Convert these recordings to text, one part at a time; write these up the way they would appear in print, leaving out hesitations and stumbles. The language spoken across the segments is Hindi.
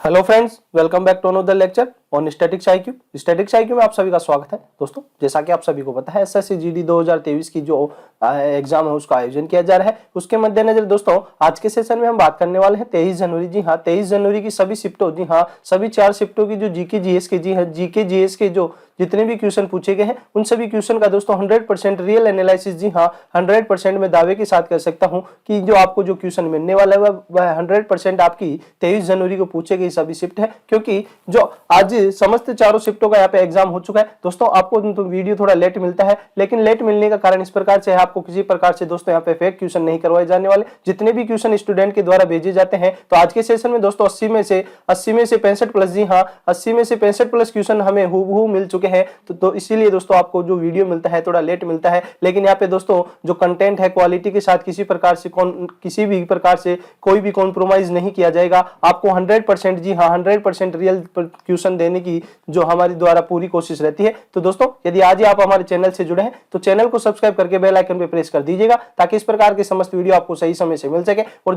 Hello friends, welcome back to another lecture on statics IQ. Statics IQ में आप सभी का स्वागत है। दोस्तों, जैसा कि आप सभी को पता है, एसएससी जीडी 2023 की जो एग्जाम है उसका आयोजन किया जा रहा है। उसके मद्देनजर दोस्तों आज के सेशन में हम बात करने वाले हैं 23 जनवरी। जी हाँ, 23 जनवरी की सभी शिफ्टों, जी हाँ सभी 4 शिफ्टों की जो जीके जीएस के, जी हाँ जीके जीएस के जो जितने भी क्वेश्चन पूछे गए हैं उन सभी क्वेश्चन का दोस्तों 100% रियल एनालिसिस, जी हाँ 100% में दावे के साथ कह सकता हूं कि जो आपको जो क्वेश्चन मिलने वाला है वह 100% आपकी 23 जनवरी को पूछे गए सभी शिफ्ट है। क्योंकि जो आज समस्त चारों शिफ्टों का यहाँ पे एग्जाम हो चुका है दोस्तों। आपको तो वीडियो थोड़ा लेट मिलता है, लेकिन लेट मिलने का कारण इस प्रकार से है, आपको किसी प्रकार से दोस्तों यहाँ पे फेक क्वेश्चन नहीं करवाए जाने वाले। जितने भी क्वेश्चन स्टूडेंट के द्वारा भेजे जाते हैं तो आज के सेशन में दोस्तों 80 में से 65 प्लस, जी हाँ 80 में से 65 प्लस क्वेश्चन हमें हूबहू मिल चुके हैं। तो इसीलिए दोस्तों आपको जो वीडियो मिलता है थोड़ा लेट मिलता है, लेकिन यहाँ पे दोस्तों जो कंटेंट है क्वालिटी के साथ किसी भी प्रकार से कोई भी कॉम्प्रोमाइज नहीं किया जाएगा। आपको 100%, जी हाँ 100% रियल क्वेश्चन देने की जो हमारी द्वारा पूरी कोशिश रहती है। तो दोस्तों यदि आज ही आप हमारे चैनल से जुड़े हैं तो चैनल को सब्सक्राइब करके बेल आइकन पे प्रेस कर दीजिएगा, ताकि इस प्रकार के समस्त वीडियो आपको सही समय से मिल सके। और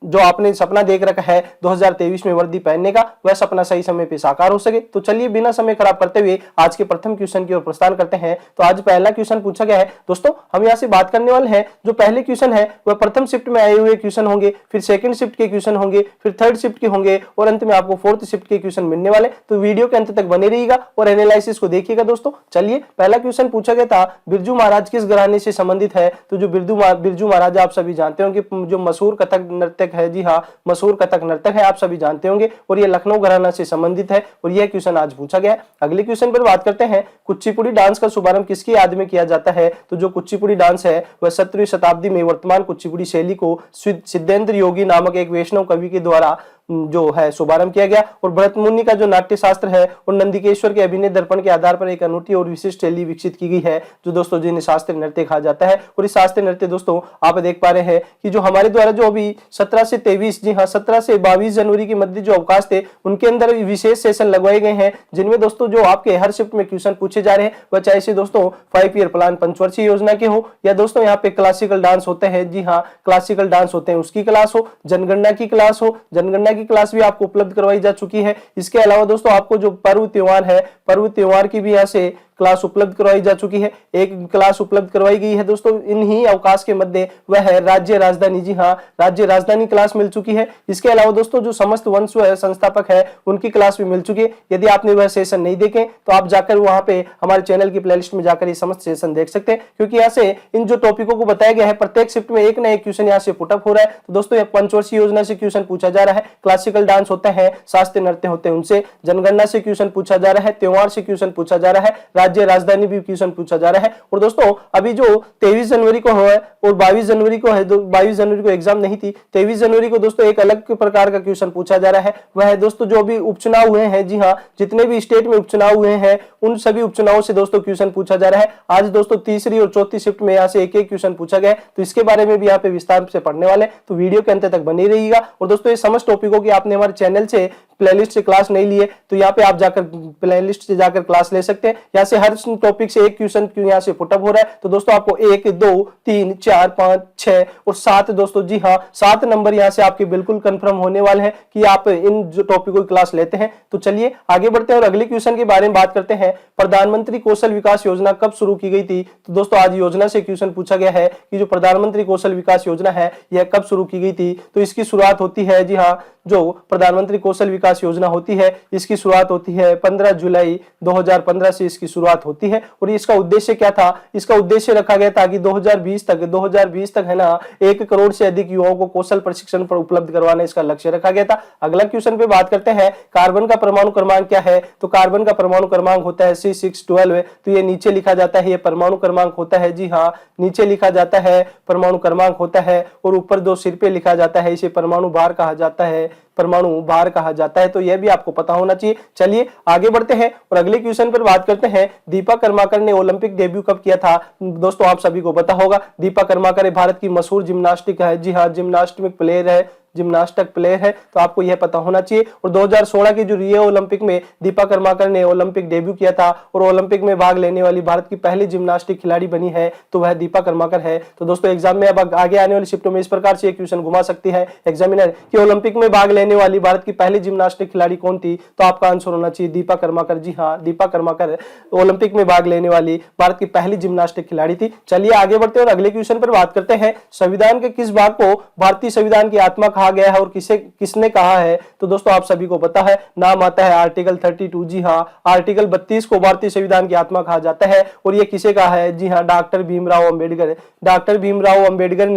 जो आपने सपना देख रखा है 2023 में वर्दी पहनने का, वह सपना सही समय पे साकार हो सके। तो चलिए बिना समय खराब करते हुए आज के प्रथम क्वेश्चन की ओर प्रस्थान करते हैं। तो आज पहला क्वेश्चन पूछा गया है दोस्तों, हम यहाँ से बात करने वाले हैं जो पहले क्वेश्चन है वह प्रथम शिफ्ट में आए हुए क्वेश्चन होंगे, फिर सेकंड शिफ्ट के क्वेश्चन होंगे, फिर थर्ड शिफ्ट के होंगे और अंत में आपको फोर्थ शिफ्ट के क्वेश्चन मिलने वाले। तो वीडियो के अंत तक बने रहिएगा और एनालिसिस को देखिएगा दोस्तों। चलिए पहला क्वेश्चन पूछा गया था, बिरजू महाराज किस घराने से संबंधित है? तो जो बिरजू महाराज आप सभी जानते होंगे, जो मशहूर कथक नर्तक है, जी हाँ मशहूर कथक नर्तक है, आप सभी जानते होंगे, और ये लखनऊ घराना से संबंधित है। और यह क्वेश्चन आज पूछा गया है। अगले क्वेश्चन पर बात करते हैं, कुचिपुड़ी डांस का शुभारंभ किसकी याद में किया जाता है? तो जो कुचिपुड़ी डांस है वह 17वीं शताब्दी में वर्तमान कुचिपुड़ी शैली को सिद्धेंद्र योगी नामक एक वैष्णव कवि के द्वारा जो है शुभारंभ किया गया। और भरत मुनि का जो नाट्य शास्त्र है और नंदिकेश्वर के अभिनय दर्पण के आधार पर एक अनूठी और विशिष्ट शैली विकसित की गई है, जो दोस्तों जिन्हें शास्त्रीय नृत्य कहा जाता है। और इस शास्त्रीय नृत्य दोस्तों आप देख पा रहे हैं कि जो हमारे द्वारा जो अभी 17 से 23, जी हाँ 17 से 22 जनवरी के मध्य जो अवकाश थे उनके अंदर विशेष सेशन लगवाए गए हैं, जिनमें दोस्तों जो आपके हर शिफ्ट में क्वेश्चन पूछे जा रहे हैं, वह चाहे से दोस्तों 5 ईयर प्लान पंचवर्षीय योजना के हो, या दोस्तों यहाँ पे क्लासिकल डांस होते हैं, जी हाँ क्लासिकल डांस होते हैं उसकी क्लास हो, जनगणना की क्लास हो, जनगणना की क्लास भी आपको उपलब्ध करवाई जा चुकी है। इसके अलावा दोस्तों आपको जो पर्व त्योहार है, पर्व त्योहार की भी यहाँ से क्लास उपलब्ध करवाई जा चुकी है। एक क्लास उपलब्ध करवाई गई है दोस्तों इन्हीं अवकाश के मध्य, वह है राज्य राजधानी। जी हाँ राज्य राजधानी क्लास मिल चुकी है। इसके अलावा दोस्तों जो समस्त वंश संस्थापक है उनकी क्लास भी मिल चुकी है। यदि आपने वह सेशन नहीं देखे तो आप जाकर वहां पे हमारे चैनल की प्लेलिस्ट में जाकर ये समस्त सेशन देख सकते हैं, क्योंकि यहाँ से इन जो टॉपिकों को बताया गया है प्रत्येक शिफ्ट में एक ना एक क्वेश्चन यहाँ से पुटअप हो रहा है। तो दोस्तों पंचवर्षीय योजना से क्वेश्चन पूछा जा रहा है, क्लासिकल डांस होते हैं, शास्त्रीय नृत्य होते हैं उनसे, जनगणना से क्वेश्चन पूछा जा रहा है, त्योहार से क्वेश्चन पूछा जा रहा है, राज्य राजधानी भी क्वेश्चन पूछा जा रहा है। और दोस्तों अभी जो 23 जनवरी को है और 22 जनवरी को है, 22 जनवरी को एग्जाम नहीं थी, 23 जनवरी को दोस्तों एक अलग प्रकार का क्वेश्चन पूछा जा रहा है। वह है दोस्तों जो भी उपचुनाव हुए हैं, जी हाँ जितने भी स्टेट में उपचुनाव हुए हैं उन सभी उपचुनावों से दोस्तों क्वेश्चन पूछा जा रहा है। आज दोस्तों तीसरी और चौथी शिफ्ट में यहाँ से एक एक क्वेश्चन पूछा गया है, तो इसके बारे में भी यहाँ पे विस्तार से पढ़ने वाले, तो वीडियो के अंत तक बने रहिएगा। और दोस्तों ये समस्त टॉपिकों की आपने हमारे चैनल से प्लेलिस्ट से क्लास नहीं लिए तो यहाँ पे आप जाकर प्लेलिस्ट से जाकर क्लास ले सकते हैं। यहाँ से हर टॉपिक से एक क्वेश्चन क्यों यहाँ से पुटअप हो रहा है, तो दोस्तों आपको 1 2 3 4 5 6 और 7 दोस्तों, जी हाँ 7 नंबर यहाँ से आपके बिल्कुल कंफर्म होने वाले हैं कि आप इन जो टॉपिकों की क्लास लेते हैं। तो चलिए आगे बढ़ते हैं और अगले क्वेश्चन के बारे में बात करते हैं। प्रधानमंत्री कौशल विकास योजना कब शुरू की गई थी? तो दोस्तों आज योजना से क्वेश्चन पूछा गया है कि जो प्रधानमंत्री कौशल विकास योजना है यह कब शुरू की गई थी? तो इसकी शुरुआत होती है, जी हाँ जो प्रधानमंत्री कौशल विकास योजना होती है इसकी शुरुआत होती है 15 जुलाई 2015 से इसकी शुरुआत होती है। और इसका उद्देश्य क्या था? इसका उद्देश्य रखा गया था कि 2020 तक है ना 1 करोड़ से अधिक युवाओं को कौशल प्रशिक्षण पर उपलब्ध करवाना इसका लक्ष्य रखा गया था। अगला क्वेश्चन पे बात करते हैं, कार्बन का परमाणु क्रमांक क्या है? तो कार्बन का परमाणु क्रमांक होता है C612। तो ये नीचे लिखा जाता है, ये परमाणु क्रमांक होता है, जी हाँ नीचे लिखा जाता है परमाणु क्रमांक होता है, और ऊपर 2 सिर पे लिखा जाता है, इसे परमाणु भार कहा जाता है, परमाणु भार कहा जाता है। तो यह भी आपको पता होना चाहिए। चलिए आगे बढ़ते हैं और अगले क्वेश्चन पर बात करते हैं, दीपा कर्माकर ने ओलंपिक डेब्यू कब किया था? दोस्तों आप सभी को पता होगा, दीपा कर्माकर भारत की मशहूर जिम्नास्टिक है, जी हाँ जिम्नास्टिक प्लेयर है, जिम्नास्टिक प्लेयर है, तो आपको यह पता होना चाहिए। और 2016 के जो रियो ओलंपिक में दीपा कर्माकर ने ओलंपिक डेब्यू किया था और ओलंपिक में भाग लेने वाली भारत की पहली जिम्नास्टिक खिलाड़ी बनी है, तो वह दीपा कर्माकर है। तो दोस्तों एग्जाम में अब आगे आने वाली शिफ्टों में इस प्रकार से क्वेश्चन घुमा सकती है एग्जामिनर कि ओलंपिक में भाग लेने वाली भारत की पहली जिम्नास्टिक खिलाड़ी कौन थी, तो आपका आंसर होना चाहिए दीपा कर्माकर। जी हाँ, दीपा कर्माकर ओलंपिक में भाग लेने वाली भारत की पहली जिम्नास्टिक खिलाड़ी थी। चलिए आगे बढ़ते हैं और अगले क्वेश्चन पर बात करते हैं। संविधान के किस भाग को भारतीय संविधान की आत्मा कहा गया है और किसने कहा है, तो दोस्तों आप सभी को पता है, नाम आता है आर्टिकल 32। जी हाँ, आर्टिकल 32 को भारतीय संविधान की आत्मा कहा जाता है और यह किसे कहा है, जी हाँ, डॉक्टर भीमराव अंबेडकर। डॉक्टर भीमराव अंबेडकर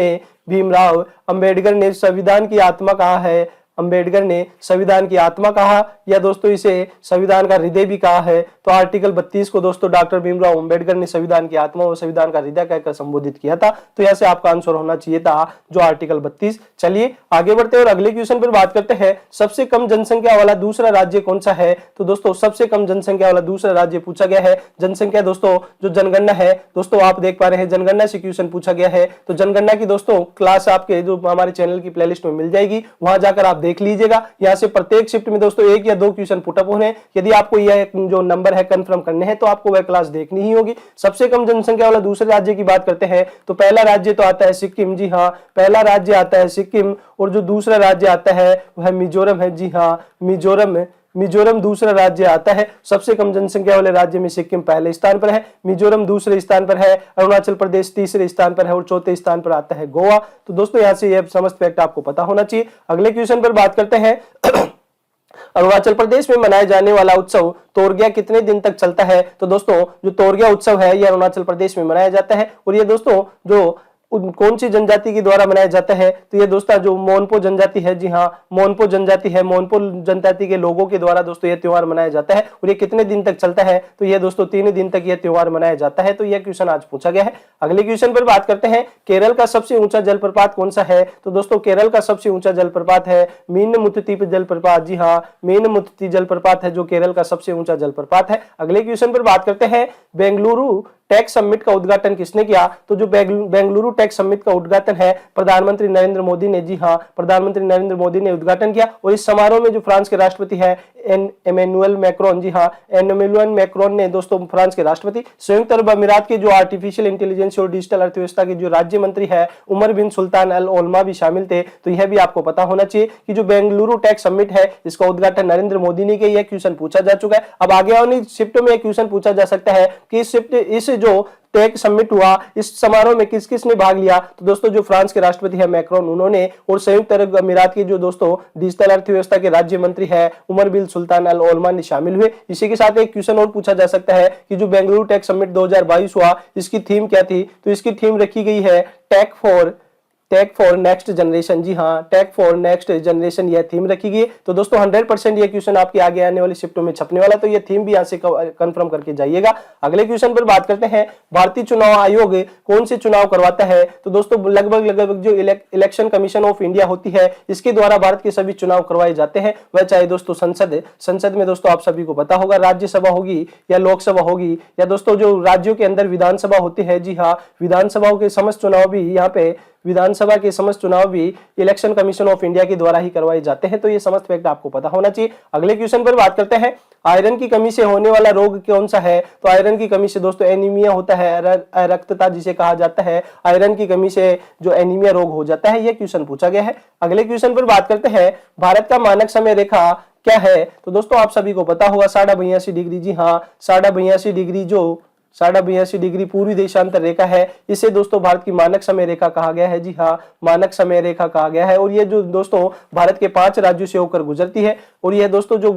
ने संविधान की आत्मा कहा है, अंबेडकर ने संविधान की आत्मा कहा या दोस्तों इसे संविधान का हृदय भी कहा है। तो आर्टिकल 32 को दोस्तों डॉक्टर भीमराव अंबेडकर ने संविधान की आत्मा और संविधान का हृदय कहकर संबोधित किया था, तो यहां से आपका आंसर होना चाहिए था जो आर्टिकल 32। चलिए आगे बढ़ते हैं और अगले क्वेश्चन पर बात करते हैं। सबसे कम जनसंख्या वाला दूसरा राज्य कौन सा है, तो दोस्तों सबसे कम जनसंख्या वाला दूसरा राज्य पूछा गया है। जनसंख्या दोस्तों जो जनगणना है, दोस्तों आप देख पा रहे हैं जनगणना से क्वेश्चन पूछा गया है। तो जनगणना की दोस्तों क्लास आपके जो हमारे चैनल की प्लेलिस्ट में मिल जाएगी, वहां जाकर आप देख लीजिएगा। यहाँ से प्रत्येक शिफ्ट में दोस्तों 1 या 2 क्वेश्चन पुटअप होने, यदि आपको यह जो नंबर है कंफर्म करने हैं तो आपको वह क्लास देखनी ही होगी। सबसे कम जनसंख्या वाला दूसरे राज्य की बात करते हैं तो पहला राज्य तो आता है सिक्किम। जी हाँ, पहला राज्य आता है सिक्किम और जो दूसरा राज्य आता है वह मिजोरम है। जी हाँ, मिजोरम दूसरा राज्य आता है। सबसे कम जनसंख्या वाले राज्य में सिक्किम पहले स्थान पर है, मिजोरम दूसरे स्थान पर है, अरुणाचल प्रदेश तीसरे स्थान पर है और चौथे स्थान पर आता है गोवा। तो दोस्तों यहाँ से यह समस्त फैक्ट आपको पता होना चाहिए। अगले क्वेश्चन पर बात करते हैं। अरुणाचल प्रदेश में मनाया जाने वाला उत्सव तोरगिया कितने दिन तक चलता है, तो दोस्तों जो तोरगिया उत्सव है यह अरुणाचल प्रदेश में मनाया जाता है और ये दोस्तों जो कौन सी जनजाति के द्वारा मनाया जाता है, तो ये दोस्तों जो मोनपो जनजाति है। जी हाँ, मोनपो जनजाति है, मोनपो जनजाति के लोगों के द्वारा दोस्तों ये त्योहार मनाया जाता है और ये कितने दिन तक चलता है, तो ये दोस्तों 3 दिन तक ये त्योहार मनाया जाता है। तो यह क्वेश्चन आज पूछा गया है। अगले क्वेश्चन पर बात करते हैं। केरल का सबसे ऊंचा जलप्रपात कौन सा है, तो दोस्तों केरल का सबसे ऊंचा जलप्रपात है मीनमुत्ती जलप्रपात। जी हाँ, मीनमुत्ती जलप्रपात है जो केरल का सबसे ऊंचा जलप्रपात है। अगले क्वेश्चन पर बात करते हैं। बेंगलुरु टेक समिट का उद्घाटन किसने किया, तो जो बेंगलुरु टेक समिट का उद्घाटन है प्रधानमंत्री नरेंद्र मोदी ने। जी हाँ, प्रधानमंत्री नरेंद्र मोदी ने उद्घाटन किया और इस समारोह में जो फ्रांस के राष्ट्रपति है एमेनुअल मैक्रोन। जी हाँ, एमेनुअल मैक्रोन ने दोस्तों फ्रांस के राष्ट्रपति, संयुक्त अरब अमीरात के जो आर्टिफिशियल इंटेलिजेंस और डिजिटल अर्थव्यवस्था के जो राज्य मंत्री है उमर बिन सुल्तान अल ओल्मा भी शामिल थे। तो यह भी आपको पता होना चाहिए कि जो बेंगलुरु टेक समिट है इसका उद्घाटन नरेंद्र मोदी ने किया। यह क्वेश्चन पूछा जा चुका है। अब आगे आने शिफ्टों में क्वेश्चन पूछा जा सकता है कि इस जो टेक समिट हुआ इस समारोह में किस किस ने भाग लिया, तो दोस्तों जो फ्रांस के राष्ट्रपति है मैक्रोन उन्होंने, और संयुक्त अरब अमीरात के जो दोस्तों डिजिटल अर्थव्यवस्था के राज्य मंत्री है उमर बिन सुल्तान अल ओल्मा ने शामिल हुए। इसी के साथ एक क्वेश्चन और पूछा जा सकता है कि जो बेंगलुरु टेक समिट 2022 हुआ इसकी थीम क्या थी, तो इसकी थीम रखी गई है टेक फॉर नेक्स्ट जनरेशन। जी हाँ, टेक फॉर नेक्स्ट जनरेशन यह थीम रखी गई। तो दोस्तों 100% ये क्वेश्चन आपके आगे आने वाली शिफ्टों में छपने वाला, तो ये थीम भी यहाँ से कंफर्म करके जाइएगा। अगले क्वेश्चन पर बात करते हैं। भारतीय चुनाव आयोग कौन से चुनाव करवाता है, तो दोस्तों लगभग जो इलेक्शन कमीशन ऑफ इंडिया होती है इसके द्वारा भारत के सभी चुनाव करवाए जाते हैं। वह चाहे दोस्तों संसद में दोस्तों आप सभी को पता होगा राज्यसभा होगी या लोकसभा होगी या दोस्तों जो राज्यों के अंदर विधानसभा होती है। जी हाँ, विधानसभाओं के समस्त चुनाव भी यहाँ पे विधानसभा के समस्त चुनाव भी इलेक्शन कमीशन ऑफ इंडिया के द्वारा ही करवाए जाते हैं। तो ये समस्त फैक्ट आपको पता होना चाहिए। अगले क्वेश्चन पर बात करते हैं। आयरन की कमी से होने वाला रोग कौन सा है, तो आयरन की कमी से दोस्तों एनीमिया होता है, अरक्तता जिसे कहा जाता है। आयरन की कमी से जो एनीमिया रोग हो जाता है, यह क्वेश्चन पूछा गया है। अगले क्वेश्चन पर बात करते हैं। भारत का मानक समय रेखा क्या है, तो दोस्तों आप सभी को पता होगा 82.5 डिग्री। जी हाँ, 82.5 डिग्री जो 82.5 डिग्री पूर्वी देशांतर रेखा है, इसे दोस्तों भारत की मानक समय रेखा कहा गया है। जी हाँ, मानक समय रेखा कहा गया है और ये जो दोस्तों भारत के 5 राज्यों से होकर गुजरती है और ये दोस्तों जो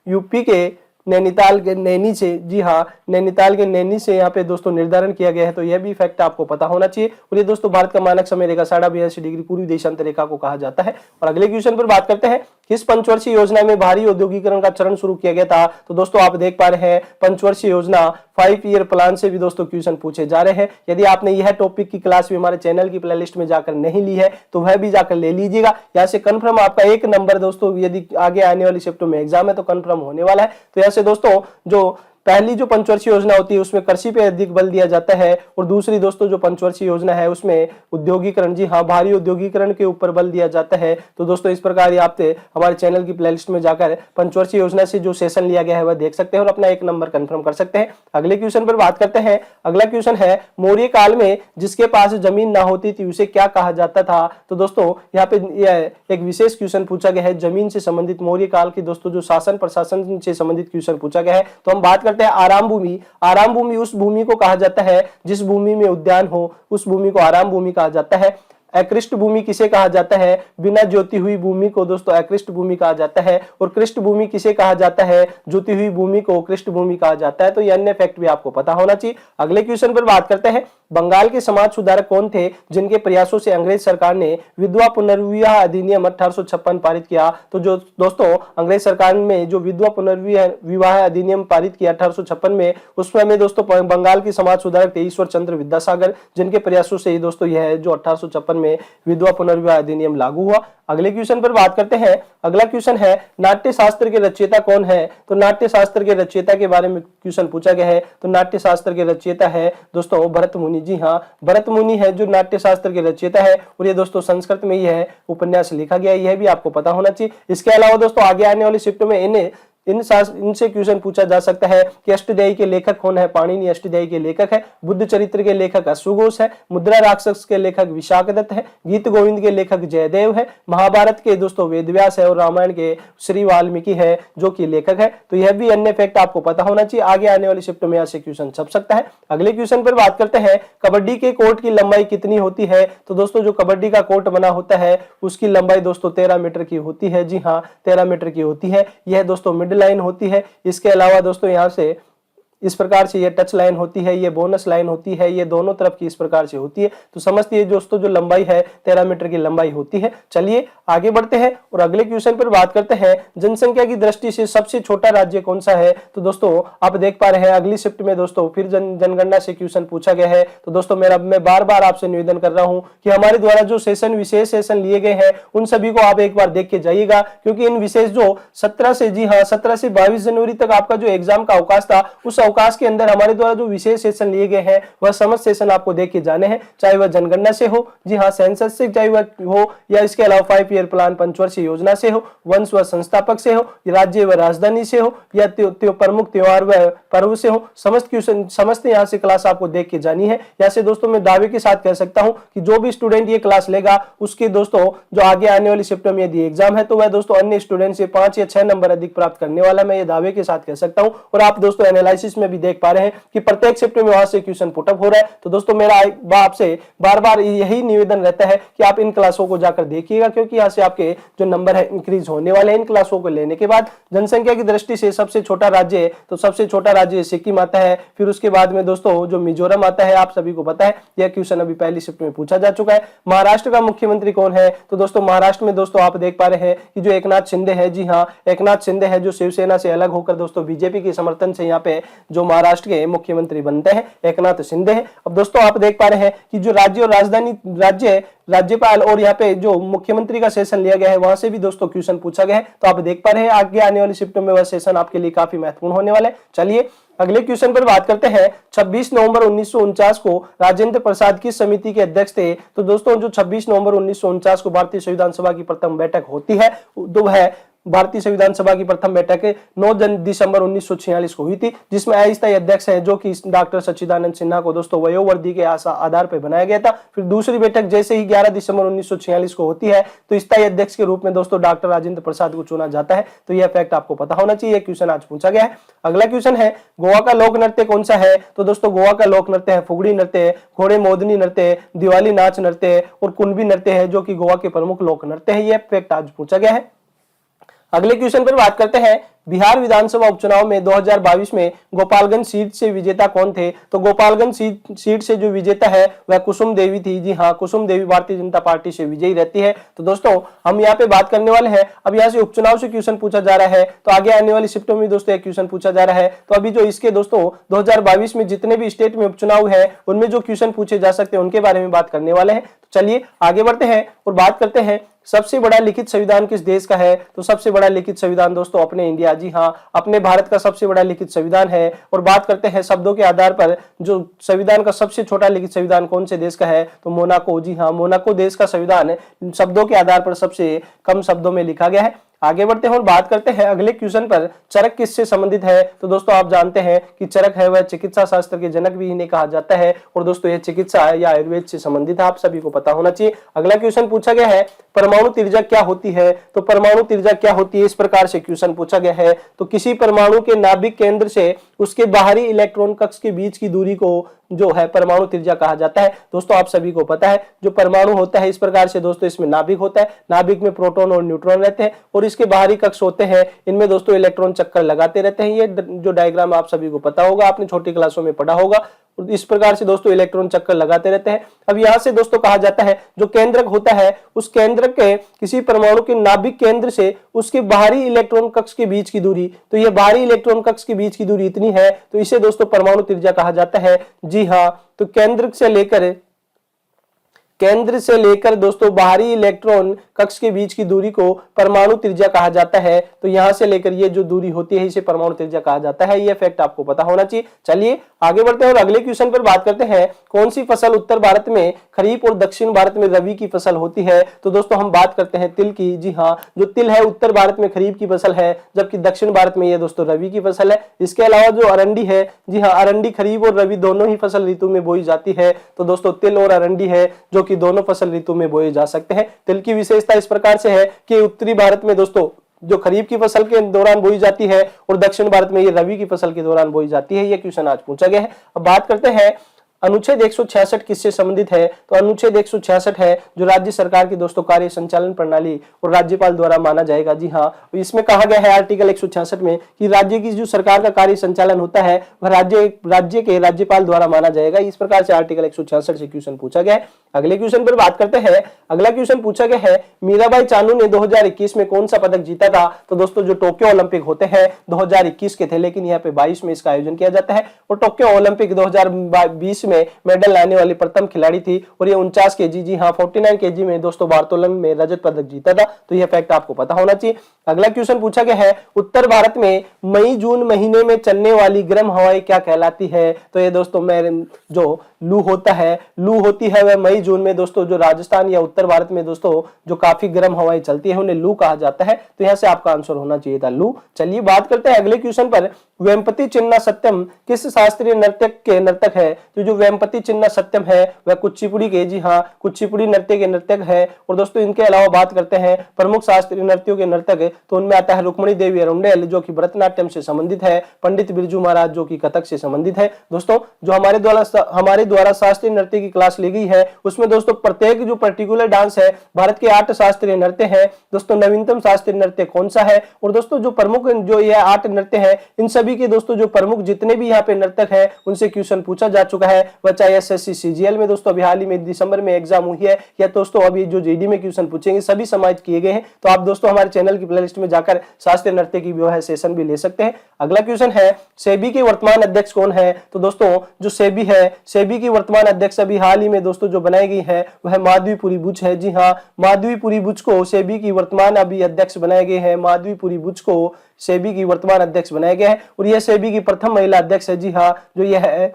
यूपी के नैनीताल के नैनी से, जी हाँ, नैनीताल के नैनी से यहाँ पे दोस्तों निर्धारण किया गया है। तो यह भी फैक्ट आपको पता होना चाहिए और ये दोस्तों भारत का मानक समय रेखा 82.5 डिग्री पूर्वी देशांतर रेखा को कहा जाता है। और अगले क्वेश्चन पर बात करते हैं। किस पंचवर्षीय योजना में भारी औद्योगिकरण का चरण शुरू किया गया था, तो दोस्तों आप देख पा रहे हैं पंचवर्षीय योजना 5 ईयर प्लान से भी दोस्तों क्वेश्चन पूछे जा रहे हैं। यदि आपने यह टॉपिक की क्लास भी हमारे चैनल की प्लेलिस्ट में जाकर नहीं ली है तो वह भी जाकर ले लीजिएगा। यहाँ से कंफर्म आपका 1 नंबर दोस्तों यदि आगे आने वाली शिफ्टों में एग्जाम है तो कंफर्म होने वाला है। तो यहाँ से दोस्तों जो पहली जो पंचवर्षीय योजना होती है उसमें कृषि पे अधिक बल दिया जाता है और दूसरी दोस्तों जो पंचवर्षीय योजना है उसमें उद्योगीकरण, जी हाँ, भारी उद्योगीकरण के ऊपर बल दिया जाता है। तो दोस्तों इस प्रकार आप हमारे चैनल की प्लेलिस्ट में जाकर पंचवर्षीय योजना से जो सेशन लिया गया है वह देख सकते हैं और अपना 1 नंबर कंफर्म कर सकते हैं। अगले क्वेश्चन पर बात करते हैं। अगला क्वेश्चन है, मौर्य काल में जिसके पास जमीन ना होती थी उसे क्या कहा जाता था। तो दोस्तों यहाँ पे एक विशेष क्वेश्चन पूछा गया है जमीन से संबंधित, मौर्य काल की दोस्तों जो शासन प्रशासन से संबंधित क्वेश्चन पूछा गया है। तो हम बात करते हैं आराम भूमि। आराम भूमि उस भूमि को कहा जाता है जिस भूमि में उद्यान हो, उस भूमि को आराम भूमि कहा जाता है। अकृष्ट भूमि किसे कहा जाता है, बिना जोती हुई भूमि को दोस्तों अकृष्ट भूमि कहा जाता है। और कृष्ट भूमि किसे कहा जाता है, जोती हुई भूमि को कृष्ट भूमि कहा जाता है। तो ये अन्य फैक्ट भी आपको पता होना चाहिए। अगले क्वेश्चन पर बात करते हैं, बंगाल के समाज सुधारक कौन थे जिनके प्रयासों से अंग्रेज सरकार ने विधवा पुनर्विवाह अधिनियम 1856 पारित किया। तो जो दोस्तों अंग्रेज सरकार में जो विधवा पुनर्विवाह अधिनियम पारित किया 1856 में, उसमें में दोस्तों बंगाल के समाज सुधारक थे ईश्वर चंद्र विद्यासागर, जिनके प्रयासों से दोस्तों यह जो 1856 में विधवा पुनर्विवाह अधिनियम लागू हुआ। अगले क्वेश्चन पर बात करते हैं। अगला क्वेश्चन है, नाट्य शास्त्र के रचयिता कौन है। तो नाट्य शास्त्र के रचयिता के बारे में क्वेश्चन पूछा गया है। तो नाट्य शास्त्र के रचयिता है दोस्तों भरत मुनि। जी हाँ, भरत मुनि है जो नाट्य शास्त्र के रचयिता है और ये दोस्तों संस्कृत में ही है उपन्यास लिखा गया है, यह भी आपको पता होना चाहिए। इसके अलावा दोस्तों आगे आने वाली शिफ्ट में इनसे क्वेश्चन पूछा जा सकता है कि अष्टध्यायी के लेखक कौन है। पाणिनि अष्टध्यायी के लेखक है। बुद्ध चरित्र के लेखक अश्वघोष है। मुद्रा राक्षस के लेखक विशाखदत्त है। गीत गोविंद के लेखक जयदेव है। महाभारत के दोस्तों वेदव्यास है और रामायण के श्री वाल्मीकि है जो कि लेखक है। तो यह भी अन्य फैक्ट आपको पता होना चाहिए। आगे आने वाली शिफ्ट में ऐसे क्वेश्चन छप सकता है। अगले क्वेश्चन पर बात करते हैं, कबड्डी के कोर्ट की लंबाई कितनी होती है। तो दोस्तों जो कबड्डी का कोर्ट बना होता है उसकी लंबाई दोस्तों 13 मीटर की होती है। जी हाँ, 13 मीटर की होती है। यह दोस्तों मिड लाइन होती है। इसके अलावा दोस्तों यहां से इस प्रकार से ये टच लाइन होती है, ये बोनस लाइन होती है, ये दोनों तरफ की इस प्रकार से होती है। तो समझिए दोस्तों जो लंबाई है 13 मीटर की लंबाई होती है। चलिए आगे बढ़ते हैं और अगले क्वेश्चन पर बात करते हैं, जनसंख्या की दृष्टि से सबसे छोटा राज्य कौन सा है। तो दोस्तों आप देख पा रहे हैं अगली शिफ्ट में दोस्तों फिर जनगणना से क्वेश्चन पूछा गया है। तो दोस्तों मैं बार बार आपसे निवेदन कर रहा हूं कि हमारे द्वारा जो सेशन विशेष सेशन लिए गए हैं उन सभी को आप एक बार देख के जाइएगा, क्योंकि इन विशेष जो 17 से, जी हाँ 17 से 22 जनवरी तक आपका जो एग्जाम का अवकाश था, उस अवकाश के अंदर हमारे द्वारा जो विशेष सेशन लिए गए हैं वह समस्त सेशन आपको देख के जाने हैं, चाहे वह जनगणना से हो, जी हाँ सेंसस से चाहे वह हो, या इसके अलावा 5 ईयर प्लान पंचवर्षीय योजना से हो, वंश व संस्थापक से हो, राज्य व राजधानी से हो, या प्रमुख त्योहार व पर्व से हो, समस्त यहाँ से क्लास आपको देख के जानी है। यहाँ से दोस्तों मैं दावे के साथ कह सकता हूँ कि जो भी स्टूडेंट ये क्लास लेगा उसके दोस्तों जो आगे आने वाली शिफ्ट में यदि एग्जाम है तो वह दोस्तों अन्य स्टूडेंट से 5 या 6 नंबर अधिक प्राप्त करने वाला, मैं ये दावे के साथ कह सकता हूँ। और आप दोस्तों एनालिसिस में भी देख पा रहे हैं कि प्रत्येक शिफ्ट में वहां से क्वेश्चन पुटअप हो रहा है। तो दोस्तों मेरा आपसे बार बार यही निवेदन रहता है कि आप इन क्लासों को जाकर देखिएगा, क्योंकि यहाँ से आपके जो नंबर है इंक्रीज होने वाले हैं इन क्लासों को लेने के बाद। जनसंख्या की दृष्टि से सबसे छोटा राज्य है, तो सबसे छोटा राज्य सिक्किम आता है। फिर उसके बाद में दोस्तों जो मिजोरम आता है, आप सभी को पता है यह क्वेश्चन अभी पहली शिफ्ट में पूछा जा चुका है। महाराष्ट्र का मुख्यमंत्री कौन है। तो दोस्तों महाराष्ट्र में दोस्तों आप देख पा रहे हैं कि जो एकनाथ शिंदे है, जी हाँ एकनाथ शिंदे है जो शिवसेना से अलग होकर दोस्तों बीजेपी के समर्थन से यहाँ पे जो महाराष्ट्र के मुख्यमंत्री बनते हैं एकनाथ शिंदे है। अब दोस्तों आप देख पा रहे हैं कि जो राज्य और राजधानी राज्यपाल और यहाँ पे जो मुख्यमंत्री का सेशन लिया गया है वहां से भी दोस्तों क्वेश्चन पूछा गया है। तो आप देख पा रहे हैं आगे आने वाली शिफ्ट में वह सेशन आपके लिए काफी महत्वपूर्ण होने वाला है। चलिए अगले क्वेश्चन पर बात करते हैं। 26 नवंबर 1949 को राजेंद्र प्रसाद किस समिति के अध्यक्ष थे। तो दोस्तों जो 26 नवंबर 1949 को भारतीय संविधान सभा की प्रथम बैठक होती है, तो वह भारतीय संविधान सभा की प्रथम बैठक 9 दिसंबर 1946 को हुई थी, जिसमें अस्थायी अध्यक्ष है जो कि डॉक्टर सच्चिदानंद सिन्हा को दोस्तों वयोवर्दी के आधार पर बनाया गया था। फिर दूसरी बैठक जैसे ही 11 दिसंबर 1946 को होती है तो स्थायी अध्यक्ष के रूप में दोस्तों डॉक्टर राजेंद्र प्रसाद को चुना जाता है। तो यह फैक्ट आपको पता होना चाहिए, क्वेश्चन आज पूछा गया है। अगला क्वेश्चन है, गोवा का लोक नृत्य कौन सा है। तो दोस्तों गोवा का लोक नृत्य है फुगड़ी नृत्य, घोड़े मोदनी नृत्य, दिवाली नाच नृत्य और कुणबी नृत्य है जो कि गोवा के प्रमुख लोक नृत्य है। यह फैक्ट आज पूछा गया है। अगले क्वेश्चन पर बात करते हैं, बिहार विधानसभा उपचुनाव में 2022 में गोपालगंज सीट से विजेता कौन थे। तो गोपालगंज सीट से जो विजेता है वह कुसुम देवी थी। जी हाँ कुसुम देवी भारतीय जनता पार्टी से विजयी रहती है। तो दोस्तों हम यहाँ पे बात करने वाले हैं, अब यहाँ से उपचुनाव से क्वेश्चन पूछा जा रहा है, तो आगे आने वाली शिफ्टों में दोस्तों एक क्वेश्चन पूछा जा रहा है। तो अभी जो इसके दोस्तों 2022 में जितने भी स्टेट में उपचुनाव है उनमें जो क्वेश्चन पूछे जा सकते हैं उनके बारे में बात करने वाले हैं। तो चलिए आगे बढ़ते हैं और बात करते हैं सबसे बड़ा लिखित संविधान किस देश का है। तो सबसे बड़ा लिखित संविधान दोस्तों अपने इंडिया गया। जी हाँ, अपने भारत का सबसे बड़ा लिखित संविधान है। और बात करते हैं शब्दों के आधार पर, जो संविधान का सबसे छोटा लिखित संविधान कौन से देश का है, तो मोनाको। जी हाँ, मोनाको देश का संविधान शब्दों के आधार पर सबसे कम शब्दों में लिखा गया है। आगे बढ़ते हैं और बात करते हैं अगले क्वेश्चन पर, चरक किससे संबंधित है। तो दोस्तों आप जानते हैं कि चरक है वह चिकित्सा शास्त्र के जनक भी इन्हें कहा जाता है। और दोस्तों यह चिकित्सा या आयुर्वेद से संबंधित है, आप सभी को पता होना चाहिए। अगला क्वेश्चन पूछा गया है, परमाणु त्रिज्या क्या होती है। तो परमाणु त्रिज्या क्या होती है, इस प्रकार से क्वेश्चन पूछा गया है। तो किसी परमाणु के नाभिक केंद्र से उसके बाहरी इलेक्ट्रॉन कक्ष के बीच की दूरी को जो है परमाणु त्रिज्या कहा जाता है। दोस्तों आप सभी को पता है, जो परमाणु होता है इस प्रकार से दोस्तों इसमें नाभिक होता है, नाभिक में प्रोटॉन और न्यूट्रॉन रहते हैं और इसके बाहरी कक्ष होते हैं, इनमें दोस्तों इलेक्ट्रॉन चक्कर लगाते रहते हैं। ये जो डायग्राम आप सभी को पता होगा, आपने छोटी क्लासों में पढ़ा होगा। इस प्रकार से दोस्तों इलेक्ट्रॉन चक्कर लगाते रहते हैं। अब यहां से दोस्तों कहा जाता है, जो केंद्रक होता है उस केंद्रक के किसी परमाणु के नाभिक केंद्र से उसके बाहरी इलेक्ट्रॉन कक्ष के बीच की दूरी, तो ये बाहरी इलेक्ट्रॉन कक्ष के बीच की दूरी इतनी है, तो इसे दोस्तों परमाणु त्रिज्या कहा जाता है। जी हाँ, तो केंद्र से लेकर दोस्तों बाहरी इलेक्ट्रॉन कक्ष के बीच की दूरी को परमाणु त्रिज्या कहा जाता है। तो यहां से लेकर ये जो दूरी होती है इसे परमाणु त्रिज्या कहा जाता है। ये फैक्ट आपको पता होना चाहिए। चलिए आगे बढ़ते हैं और अगले क्वेश्चन पर बात करते हैं, कौन सी फसल उत्तर भारत में खरीफ और दक्षिण भारत में रबी की फसल होती है। तो दोस्तों हम बात करते हैं तिल की। जी हाँ, जो तिल है उत्तर भारत में खरीफ की फसल है, जबकि दक्षिण भारत में ये दोस्तों रबी की फसल है। इसके अलावा जो अरंडी है, जी हाँ, अरंडी खरीफ और रबी दोनों ही फसल ऋतु में बोई जाती है। तो दोस्तों तिल और अरंडी है जो कि दोनों फसल ऋतु में बोए जा सकते हैं। तिल की विशेषता इस प्रकार से है कि उत्तरी भारत में दोस्तों जो खरीफ की फसल के दौरान बोई जाती है और दक्षिण भारत में ये रबी की फसल के दौरान बोई जाती है। ये क्वेश्चन आज पूछा गया है। अब बात करते हैं अनुच्छेद 166 किससे संबंधित है। तो अनुच्छेद 166 है जो राज्य सरकार की दोस्तों कार्य संचालन प्रणाली और राज्यपाल द्वारा माना जाएगा। जी हाँ, इसमें कहा गया है आर्टिकल 166 में कि राज्य की जो सरकार का कार्य संचालन होता है वह राज्य के राज्यपाल द्वारा माना जाएगा। इस प्रकार से आर्टिकल 166 से क्वेश्चन पूछा गया है। अगले क्वेश्चन पर बात करते हैं। अगला क्वेश्चन पूछा गया है, मीराबाई चानू ने 2021 में कौन सा पदक जीता था। तो दोस्तों जो टोक्यो ओलंपिक होते हैं 2021 के थे, लेकिन यहाँ पे 22 में इसका आयोजन किया जाता है। और टोक्यो ओलंपिक 2020 में मेडल लाने वाली प्रथम खिलाड़ी थी और ये 49 केजी, जी हाँ 49 केजी में दोस्तों भारोत्तोलन में रजत पदक जीता था। तो यह फैक्ट आपको पता होना चाहिए। अगला क्वेश्चन पूछा गया है, उत्तर भारत में मई जून महीने में चलने वाली गर्म हवाएं क्या कहलाती है। तो ये दोस्तों जो लू होता है, लू होती है वह मई जून में दोस्तों जो राजस्थान या उत्तर भारत में दोस्तों जो काफी गर्म हवाएं चलती है उन्हें लू कहा जाता है। तो यहां से आपका आंसर होना चाहिए था लू। चलिए बात करते हैं अगले क्वेश्चन पर, वेम्पति चिन्ना सत्यम किस शास्त्रीय नर्तक है। तो जो वेम्पति चिन्ना सत्यम है वह कुचिपुड़ी के, जी हाँ, कुचिपुड़ी नृत्य के नर्तक है। और दोस्तों इनके अलावा बात करते हैं प्रमुख शास्त्रीय नृत्यों के नर्तक, तो उनमें आता है रुक्मणी देवी अरुंडेल जो कि भरतनाट्यम से संबंधित है, पंडित बिरजू महाराज जो कि कथक से संबंधित है। दोस्तों जो हमारे द्वारा शास्त्रीय नृत्य की क्लास ली गई है उसमें दोस्तों प्रत्येक जो पर्टिकुलर डांस है, भारत के 8 शास्त्रीय नृत्य है। दोस्तों नवीनतम शास्त्रीय नृत्य कौन सा है। और दोस्तों जो प्रमुख जो ये 8 नृत्य है इन सभी के दोस्तों जो प्रमुख जितने भी यहाँ पे नर्तक है उनसे क्वेश्चन पूछा जा चुका है। वह चाहे एसएससी सीजीएल में दोस्तों अभी हाल ही में दिसंबर में एग्जाम हुई है, या दोस्तों अभी जो जीडी में क्वेश्चन पूछेंगे सभी समाहित किए गए हैं। तो आप दोस्तों हमारे चैनल की प्लेलिस्ट में जाकर शास्त्रीय नृत्य की जो है सेशन भी ले सकते हैं। अगला क्वेश्चन है, सेबी के वर्तमान अध्यक्ष कौन है। तो दोस्तों जो सेबी है, सेबी की वर्तमान अध्यक्ष अभी हाल ही में दोस्तों जो बनाई गई है वह माधवीपुरी बुच है। जी हाँ, माधवीपुरी बुच को सेबी की वर्तमान अभी अध्यक्ष बनाए गए हैं। माधवीपुरी बुच को सेबी की वर्तमान अध्यक्ष बनाया गया है और यह सेबी की प्रथम महिला अध्यक्ष है। जी हाँ, जो यह है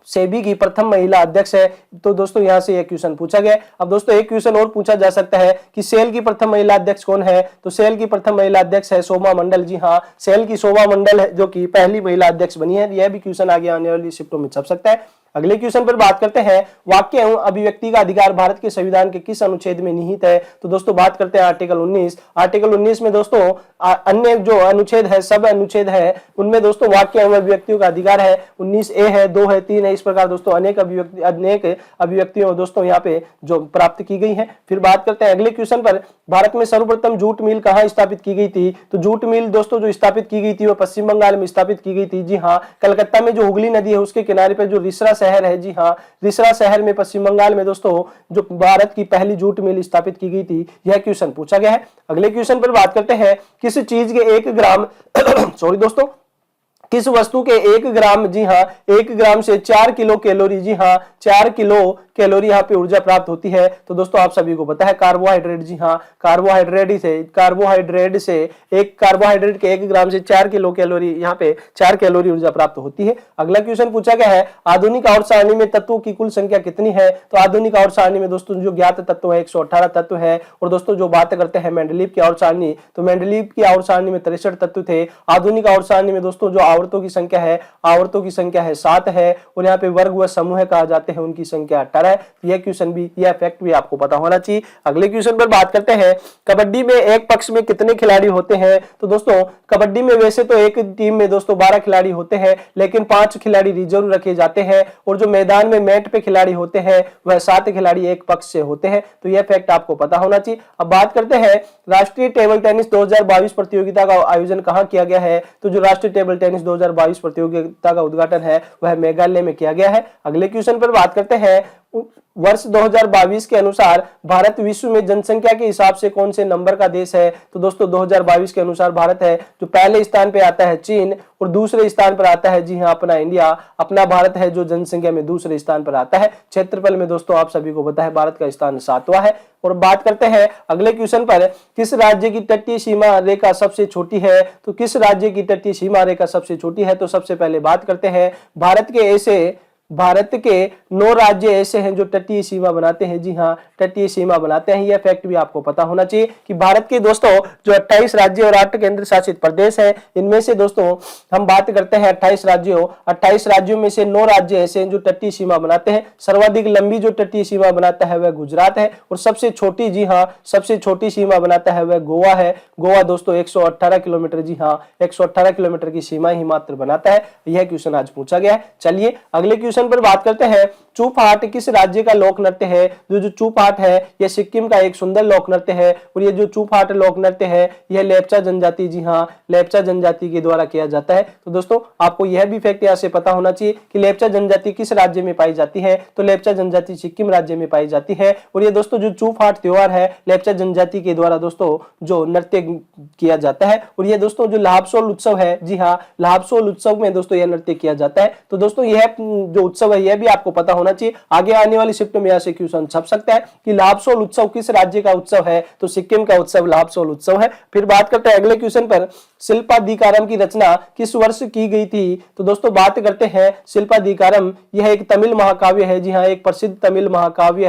सेबी की प्रथम महिला अध्यक्ष है। तो दोस्तों यहां से यह क्वेश्चन पूछा गया। अब दोस्तों एक क्वेश्चन और पूछा जा सकता है कि सेल की प्रथम महिला अध्यक्ष कौन है। तो सेल की प्रथम महिला अध्यक्ष है शोभा मंडल। जी हाँ, सेल की शोभा मंडल है जो कि पहली महिला अध्यक्ष बनी है। यह भी क्वेश्चन आगे आने वाली शिफ्टों में छप सकता है। अगले क्वेश्चन पर बात करते हैं, वाक्य एवं अभिव्यक्ति का अधिकार भारत के संविधान के किस अनुच्छेद में निहित है। तो दोस्तों बात करते हैं आर्टिकल 19। आर्टिकल 19 में दोस्तों अन्य जो अनुच्छेद है, सब अनुच्छेद है, उनमें दोस्तों वाक्य एवं अभिव्यक्तियों का अधिकार है। 19A है, 2 है, 3 है, इस प्रकार दोस्तों अनेक अभिव्यक्तियों दोस्तों यहाँ पे जो प्राप्त की गई है। फिर बात करते हैं अगले क्वेश्चन पर, भारत में सर्वप्रथम जूट मिल कहाँ स्थापित की गई थी। तो जूट मिल दोस्तों जो स्थापित की गई थी वह पश्चिम बंगाल में स्थापित की गई थी। जी हाँ, कलकत्ता में जो हुगली नदी है उसके किनारे पर जो रिसरा शहर है, जी हाँ, रिसरा शहर में पश्चिम बंगाल में दोस्तों जो भारत की पहली जूट मिल स्थापित की गई थी। यह क्वेश्चन पूछा गया है। अगले क्वेश्चन पर बात करते हैं, किस चीज के 1 ग्राम सॉरी दोस्तों किस वस्तु के 1 ग्राम, जी हाँ, 1 ग्राम से 4 किलो कैलोरी, जी हाँ, 4 किलो कैलोरी यहाँ पे ऊर्जा प्राप्त होती है? तो दोस्तों आप सभी को पता है कार्बोहाइड्रेट। जी हाँ, कार्बोहाइड्रेट से एक कार्बोहाइड्रेट के 1 ग्राम से 4 किलो कैलोरी, यहाँ पे 4 कैलोरी ऊर्जा प्राप्त होती है। अगला क्वेश्चन पूछा गया है आधुनिक आवर्त सारणी में तत्वों की कुल संख्या कितनी है? तो आधुनिक आवर्त सारणी में दोस्तों जो ज्ञात तत्व है 118 तत्व है। और दोस्तों जो बात करते हैं मेंडलीव की आवर्त सारणी, तो मेंडलीव की आवर्त सारणी में 63 तत्व थे। आधुनिक आवर्त सारणी में दोस्तों जो आवर्तों की संख्या है 7 है। और यहाँ पे वर्ग व समूह कहा जाते हैं, उनकी संख्या 18 है। यह क्वेश्चन भी, यह फैक्ट भी आपको पता होना चाहिए। अगले क्वेश्चन पर बात करते हैं कबड्डी में एक पक्ष में कितने खिलाड़ी होते हैं? तो दोस्तों कबड्डी में वैसे तो एक टीम में दोस्तों 12 खिलाड़ी होते हैं, लेकिन 5 खिलाड़ी रिजर्व रखे जाते हैं। और जो मैदान में मैट पे खिलाड़ी होते हैं वह 7 खिलाड़ी एक पक्ष से होते हैं। तो यह फैक्ट आपको पता होना चाहिए। अब बात करते हैं राष्ट्रीय टेबल टेनिस 2022 प्रतियोगिता का आयोजन कहां किया गया है? तो जो राष्ट्रीय टेबल टेनिस 2022 प्रतियोगिता का उद्घाटन है वह मेघालय में किया गया है। अगले क्वेश्चन पर बात करते हैं वर्ष 2022 के अनुसार भारत विश्व में जनसंख्या के हिसाब से कौन से नंबर का देश है? तो दोस्तों 2022 के अनुसार भारत है जो पहले स्थान पे आता है चीन, और दूसरे स्थान पर आता है जी हाँ अपना इंडिया। अपना भारत है जो जनसंख्या में दूसरे स्थान पर आता है। क्षेत्रफल में दोस्तों आप सभी को पता है भारत का स्थान 7वां है। और बात करते हैं अगले क्वेश्चन पर किस राज्य की तटीय सीमा रेखा सबसे छोटी है? तो किस राज्य की तटीय सीमा रेखा सबसे छोटी है? तो सबसे पहले बात करते हैं भारत के 9 राज्य ऐसे हैं जो तटीय सीमा बनाते हैं। जी हाँ, तटीय सीमा बनाते हैं। यह फैक्ट भी आपको पता होना चाहिए कि भारत के दोस्तों जो 28 राज्य और 8 केंद्र शासित प्रदेश हैं, इनमें से दोस्तों हम बात करते हैं 28 राज्यों में से 9 राज्य ऐसे हैं जो तटीय सीमा बनाते हैं। सर्वाधिक लंबी जो तटीय सीमा बनाता है वह गुजरात है, और सबसे छोटी, जी हाँ, सबसे छोटी सीमा बनाता है वह गोवा है। गोवा दोस्तों 118 किलोमीटर, जी हाँ 118 किलोमीटर की सीमा ही मात्र बनाता है। यह क्वेश्चन आज पूछा गया है। चलिए अगले क्वेश्चन पर बात करते हैं चूपहाट किस राज्य का लोक नृत्य है? जो चूपहाट है यह सिक्किम का एक सुंदर लोक नृत्य है। और ये जो चूपहाट लोक नृत्य है यह लेप्चा जनजाति, जी हाँ लेप्चा जनजाति के द्वारा किया जाता है। तो दोस्तों आपको यह भी फैक्ट यहाँ से पता होना चाहिए कि लेप्चा जनजाति किस राज्य में पाई जाती है? तो लेप्चा जनजाति सिक्किम राज्य में पाई जाती है। और ये दोस्तों जो चूपहाट त्योहार है लेप्चा जनजाति के द्वारा दोस्तों जो नृत्य किया जाता है। और ये दोस्तों जो लाहबसोल उत्सव है, जी हाँ लाहबसोल उत्सव में दोस्तों यह नृत्य किया जाता है। तो दोस्तों यह जो उत्सव है यह भी आपको पता होना चाहिए। आगे आने वाली शिफ्ट में यहाँ से क्वेश्चन छप सकता है कि लाहबसोल उत्सव किस राज्य का उत्सव है? तो सिक्किम का उत्सव लाहबसोल उत्सव है। फिर बात करते हैं अगले क्वेश्चन पर शिल्पाधिकारम की रचना किस वर्ष की गई थी? तो दोस्तों बात करते हैं शिल्पाधिकारम, यह एक तमिल महाकाव्य है। जी हाँ एक प्रसिद्ध तमिल महाकाव्य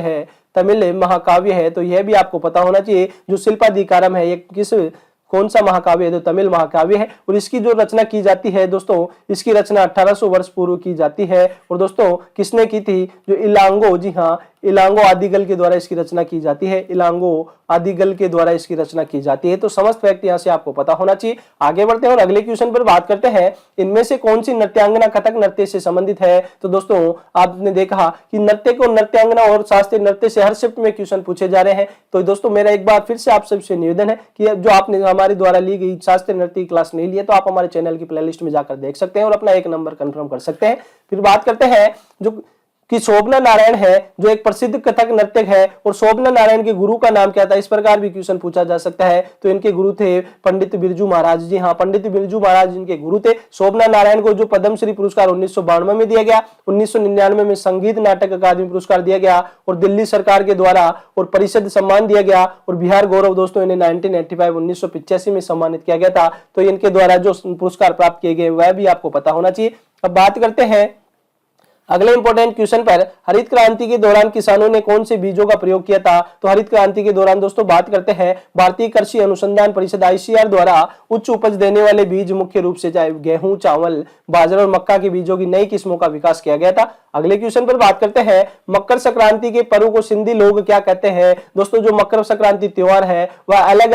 है। तो यह भी आपको पता होना चाहिए जो शिल्पाधिकारम है ये कौन सा महाकाव्य है? तो तमिल महाकाव्य है। और इसकी जो रचना की जाती है दोस्तों, इसकी रचना 1800 वर्ष पूर्व की जाती है। और दोस्तों किसने की थी? जो इलांगो, जी हाँ इलांगो आदिगल के द्वारा इसकी रचना की जाती है। इलांगो आदिगल के द्वारा इसकी रचना की जाती है। तो समस्त फैक्ट यहाँ से आपको पता होना चाहिए। आगे बढ़ते हैं और अगले क्वेश्चन पर बात करते हैं इनमें से कौन सी नृत्यांगना कथक नृत्य से संबंधित है? तो दोस्तों आपने देखा कि नृत्य को नृत्यांगना और शास्त्रीय नृत्य से हर शिफ्ट में क्वेश्चन पूछे जा रहे हैं। तो दोस्तों मेरा एक बार फिर से आप सबसे निवेदन है कि जो आपने हमारे द्वारा ली गई शास्त्रीय नृत्य की क्लास नहीं ली है तो आप हमारे चैनल की प्लेलिस्ट में जाकर देख सकते हैं और अपना 1 नंबर कंफर्म कर सकते हैं। फिर बात करते हैं जो कि शोभना नारायण है जो एक प्रसिद्ध कथक नर्तक है, और शोभना नारायण के गुरु का नाम क्या था? इस प्रकार भी क्वेश्चन पूछा जा सकता है। तो इनके गुरु थे पंडित बिरजू महाराज। जी हाँ पंडित बिरजू महाराज इनके गुरु थे। शोभना नारायण को जो पद्मश्री पुरस्कार 1992 में दिया गया, 1999 में संगीत नाटक अकादमी पुरस्कार दिया गया, और दिल्ली सरकार के द्वारा और परिषद सम्मान दिया गया, और बिहार गौरव दोस्तों इन्हें 1985 में सम्मानित किया गया था। तो इनके द्वारा जो पुरस्कार प्राप्त किए गए वह भी आपको पता होना चाहिए। अब बात करते हैं अगले इंपॉर्टेंट क्वेश्चन पर हरित क्रांति के दौरान किसानों ने कौन से बीजों का प्रयोग किया था? तो हरित क्रांति के दौरान दोस्तों बात करते हैं भारतीय कृषि अनुसंधान परिषद ICAR द्वारा उच्च उपज देने वाले बीज मुख्य रूप से चाहे गेहूं, चावल, बाजरा और मक्का के बीजों की नई किस्मों का विकास किया गया था। अगले क्वेश्चन पर बात करते हैं मकर संक्रांति के पर्व को सिंधी लोग क्या कहते हैं? दोस्तों जो मकर संक्रांति त्योहार है वह अलग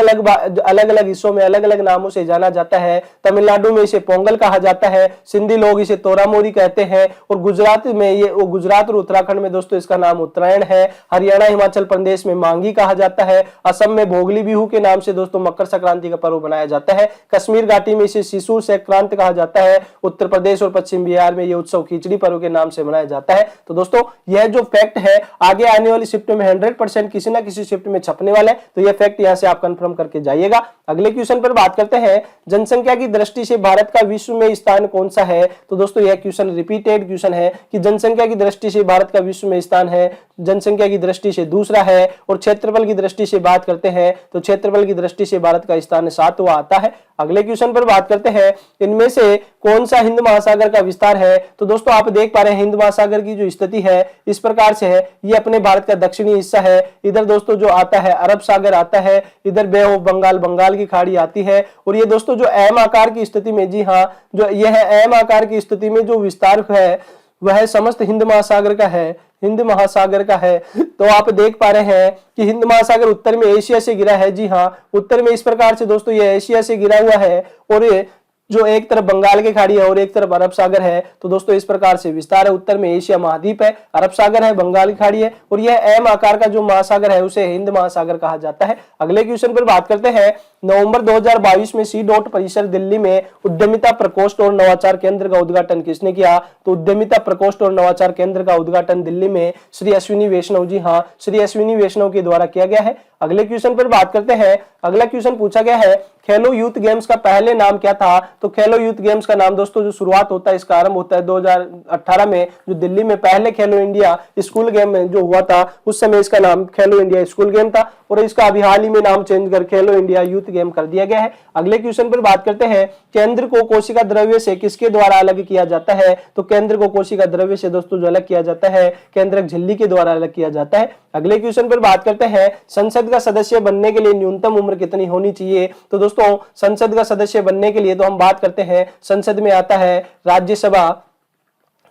अलग हिस्सों में अलग अलग नामों से जाना जाता है। तमिलनाडु में इसे पोंगल कहा जाता है, सिंधी लोग इसे तोरामोरी कहते हैं, और गुजरात और उत्तराखंड में दोस्तों इसका नाम उत्तरायण है। हरियाणा हिमाचल प्रदेश में मांगी कहा जाता है। असम में भोगली बिहू के नाम से दोस्तों मकर संक्रांति का पर्व मनाया जाता है। कश्मीर घाटी में इसे शिशु संक्रांत कहा जाता है। उत्तर प्रदेश और पश्चिम बिहार में यह उत्सव खिचड़ी पर्व के नाम से मनाया जाता है। तो दोस्तों यह जो फैक्ट है आगे आने वाली शिफ्ट में 100% किसी ना किसी शिफ्ट में छपने वाला है। तो यह फैक्ट यहां से आप कंफर्म करके जाइएगा। अगले क्वेश्चन पर बात करते हैं जनसंख्या की दृष्टि से भारत का विश्व में स्थान कौन सा है? तो दोस्तों यह क्वेश्चन रिपीटेड क्वेश्चन है कि कि जनसंख्या की दृष्टि से भारत का विश्व में स्थान है, जनसंख्या की दृष्टि से दूसरा है, और क्षेत्रफल की दृष्टि से बात करते हैं तो क्षेत्रफल की दृष्टि से भारत का स्थान 7वां आता है। अगले क्वेश्चन पर बात करते हैं, इनमें से कौन सा हिंद महासागर का विस्तार है। तो दोस्तों आप देख पा रहे हैं हिंद महासागर की जो स्थिति है इस प्रकार से है, ये अपने भारत का दक्षिणी हिस्सा है। इधर दोस्तों जो आता है अरब सागर आता है, इधर बे ऑफ बंगाल, बंगाल की खाड़ी आती है, और ये दोस्तों जो एम आकार की स्थिति में, जी हाँ, जो यह है एम आकार की स्थिति में जो विस्तार है वह समस्त हिंद महासागर का है, हिंद महासागर का है। तो आप देख पा रहे हैं कि हिंद महासागर उत्तर में एशिया से घिरा है, जी हाँ, उत्तर में इस प्रकार से दोस्तों ये एशिया से घिरा हुआ है, और ये जो एक तरफ बंगाल की खाड़ी है और एक तरफ अरब सागर है। तो दोस्तों इस प्रकार से विस्तार है, उत्तर में एशिया महाद्वीप है, अरब सागर है, बंगाल की खाड़ी है, और यह एम आकार का जो महासागर है उसे हिंद महासागर कहा जाता है। अगले क्वेश्चन पर बात करते हैं, नवंबर 2022 में सी डॉट परिसर दिल्ली में उद्यमिता प्रकोष्ठ और नवाचार केंद्र का उद्घाटन किसने किया। तो उद्यमिता प्रकोष्ठ और नवाचार केंद्र का उद्घाटन दिल्ली में श्री अश्विनी वैष्णव, जी हाँ, श्री अश्विनी वैष्णव के द्वारा किया गया है। अगले क्वेश्चन पर बात करते हैं, अगला क्वेश्चन पूछा गया है, खेलो यूथ गेम्स का पहले नाम क्या था। तो खेलो यूथ गेम्स का नाम दोस्तों जो शुरुआत होता है, इसका आरंभ होता है 2018 में, जो दिल्ली में पहले खेलो इंडिया स्कूल गेम में जो हुआ था उस समय इसका नाम खेलो इंडिया स्कूल गेम था, और इसका अभी हाल ही में नाम चेंज कर खेलो इंडिया यूथ गेम कर दिया गया है। अगले क्वेश्चन पर बात करते हैं, केंद्र को कोशिका द्रव्य से किसके द्वारा अलग किया जाता है। तो केंद्र को कोशिका द्रव्य से दोस्तों जो अलग किया जाता है केंद्रक झिल्ली के द्वारा अलग किया जाता है। अगले क्वेश्चन पर बात करते हैं, संसद का सदस्य बनने के लिए न्यूनतम उम्र कितनी होनी चाहिए। तो दोस्तों संसद का सदस्य बनने के लिए तो हम बात करते हैं, संसद में आता है राज्यसभा,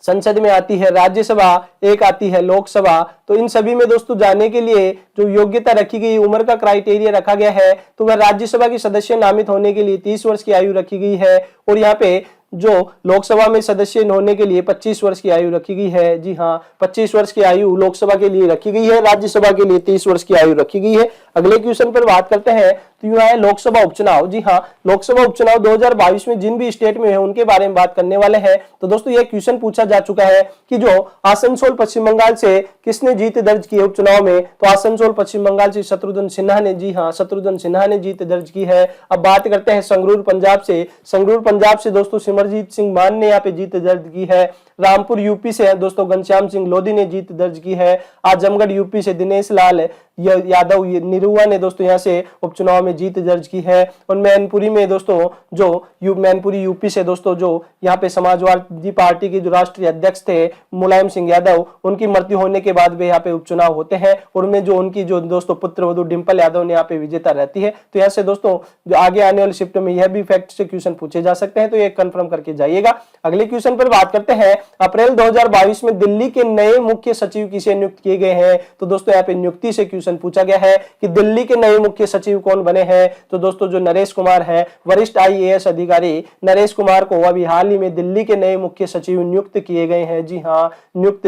संसद में आती है राज्यसभा, एक आती है लोकसभा। तो इन सभी में दोस्तों जाने के लिए जो योग्यता रखी गई, उम्र का क्राइटेरिया रखा गया है, तो वह राज्यसभा की सदस्य नामित होने के लिए 30 वर्ष की आयु रखी गई है, और यहाँ पे जो लोकसभा में सदस्य होने के लिए 25 वर्ष की आयु रखी गई है। जी हाँ, 25 वर्ष की आयु लोकसभा के लिए रखी गई है, राज्यसभा के लिए 30 वर्ष की आयु रखी गई है। अगले क्वेश्चन पर बात करते हैं, तो यह है लोकसभा उपचुनाव। जी हाँ, लोकसभा उपचुनाव 2022 में जिन भी स्टेट में है उनके बारे में बात करने वाले हैं। तो दोस्तों यह क्वेश्चन पूछा जा चुका है कि जो आसनसोल पश्चिम बंगाल से किसने जीत दर्ज की है उपचुनाव में। तो आसनसोल पश्चिम बंगाल से शत्रुघ्न सिन्हा ने, जी हाँ, शत्रुघ्न सिन्हा ने जीत दर्ज की है। अब बात करते हैं संगरूर पंजाब से, संगरूर पंजाब से दोस्तों सिमरजीत सिंह मान ने यहाँ पे जीत दर्ज की है। रामपुर यूपी से दोस्तों घनश्याम सिंह लोधी ने जीत दर्ज की है। आजमगढ़ यूपी से दिनेश लाल यादव निरुआ ने दोस्तों यहाँ से उपचुनाव में जीत दर्ज की है। और मैनपुरी में दोस्तों जो मैनपुरी यूपी से दोस्तों जो यहाँ पे समाजवादी पार्टी के जो राष्ट्रीय अध्यक्ष थे मुलायम सिंह यादव, उनकी मृत्यु होने के बाद भी यहाँ पे उपचुनाव होते हैं, और उनमें जो उनकी जो दोस्तों पुत्रवधू डिंपल यादव ने यहाँ पे विजेता रहती है। तो यहाँ से दोस्तों जो आगे आने वाली शिफ्ट में यह भी फैक्ट से क्वेश्चन पूछे जा सकते हैं, तो ये कंफर्म करके जाइएगा। अगले क्वेश्चन पर बात करते हैं, अप्रैल 2022 में दिल्ली के नए मुख्य सचिव किसे नियुक्त किए गए हैं। तो दोस्तों यहाँ पे नियुक्ति से क्वेश्चन पूछा गया है कि दिल्ली के नए मुख्य सचिव कौन बने हैं। तो दोस्तों जो नरेश कुमार है, वरिष्ठ IAS अधिकारी नरेश कुमार को अभी हाल ही में दिल्ली के नए मुख्य सचिव नियुक्त किए गए हैं। जी हाँ, नियुक्त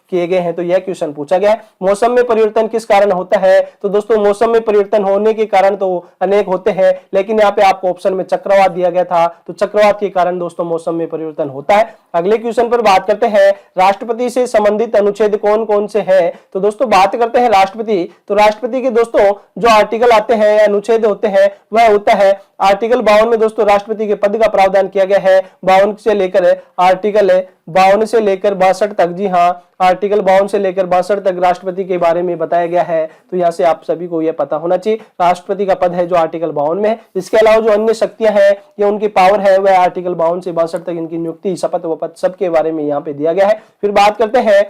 किए गए हैं। तो यह क्वेश्चन पूछा गया है। मौसम में परिवर्तन किस कारण होता है। तो दोस्तों मौसम में परिवर्तन होने के कारण तो अनेक होते हैं, लेकिन यहाँ पे आपको ऑप्शन में चक्रवात दिया गया था, तो चक्रवात के कारण दोस्तों मौसम में परिवर्तन होता है। अगले क्वेश्चन पर बात करते हैं, राष्ट्रपति से संबंधित अनुच्छेद कौन कौन से हैं। तो दोस्तों बात करते हैं राष्ट्रपति, तो राष्ट्रपति के दोस्तों जो आर्टिकल आते हैं या अनुच्छेद होते हैं वह होता है आर्टिकल 52 में दोस्तों राष्ट्रपति के पद का प्रावधान किया गया है। 52 से लेकर आर्टिकल 52 से लेकर 62 तक, जी हाँ, आर्टिकल 52 से लेकर 62 तक राष्ट्रपति के बारे में बताया गया है। तो यहाँ से आप सभी को यह पता होना चाहिए, राष्ट्रपति का पद है जो आर्टिकल 52 में है। इसके अलावा जो अन्य शक्तियां हैं या उनकी पावर है वह आर्टिकल 52 से 62 तक इनकी नियुक्ति, शपथ वपथ सबके बारे में यहाँ पे दिया गया है। फिर बात करते हैं